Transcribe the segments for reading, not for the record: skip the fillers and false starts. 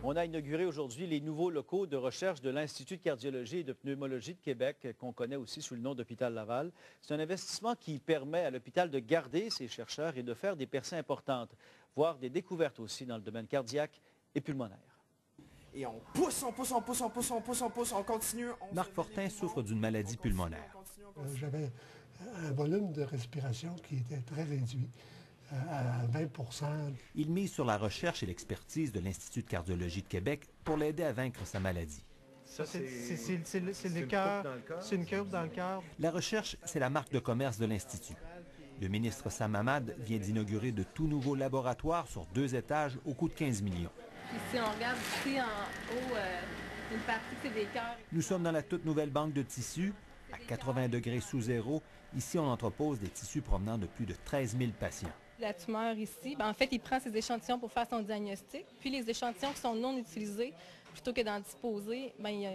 On a inauguré aujourd'hui les nouveaux locaux de recherche de l'Institut de cardiologie et de pneumologie de Québec, qu'on connaît aussi sous le nom d'Hôpital Laval. C'est un investissement qui permet à l'hôpital de garder ses chercheurs et de faire des percées importantes, voire des découvertes aussi dans le domaine cardiaque et pulmonaire. Et on pousse, on continue. Marc Fortin souffre d'une maladie pulmonaire. J'avais un volume de respiration qui était très réduit, à 20 %. Il mise sur la recherche et l'expertise de l'Institut de cardiologie de Québec pour l'aider à vaincre sa maladie. Ça, c'est le cœur. C'est une courbe dans le cœur. La recherche, c'est la marque de commerce de l'Institut. Le ministre Sam Hamad vient d'inaugurer de tout nouveaux laboratoires sur 2 étages au coût de 15 millions. Ici, on regarde ici en haut, une partie, c'est des cœurs. Nous sommes dans la toute nouvelle banque de tissus. À 80 degrés sous zéro, ici, on entrepose des tissus provenant de plus de 13 000 patients. La tumeur ici, en fait, il prend ses échantillons pour faire son diagnostic. Puis les échantillons qui sont non utilisés, plutôt que d'en disposer,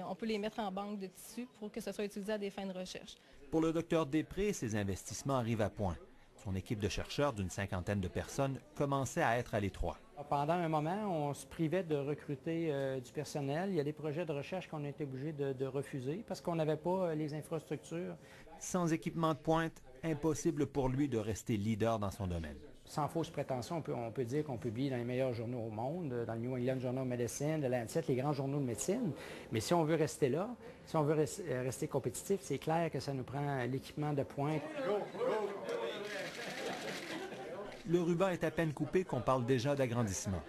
on peut les mettre en banque de tissus pour que ce soit utilisé à des fins de recherche. Pour le Dr Després, ces investissements arrivent à point. Son équipe de chercheurs d'une 50aine de personnes commençait à être à l'étroit. Pendant un moment, on se privait de recruter du personnel. Il y a des projets de recherche qu'on a été obligés de refuser parce qu'on n'avait pas les infrastructures. Sans équipement de pointe, impossible pour lui de rester leader dans son domaine. Sans fausse prétention, on peut dire qu'on publie dans les meilleurs journaux au monde, dans le New England Journal of Medicine, le Lancet, les grands journaux de médecine. Mais si on veut rester là, si on veut rester compétitif, c'est clair que ça nous prend l'équipement de pointe. Le ruban est à peine coupé qu'on parle déjà d'agrandissement.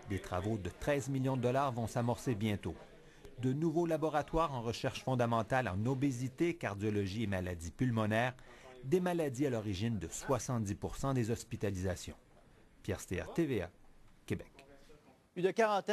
Des travaux de 13 millions de dollars vont s'amorcer bientôt. De nouveaux laboratoires en recherche fondamentale en obésité, cardiologie et maladies pulmonaires, des maladies à l'origine de 70 % des hospitalisations. Pierre Stéat, TVA, Québec. Plus de quarantaine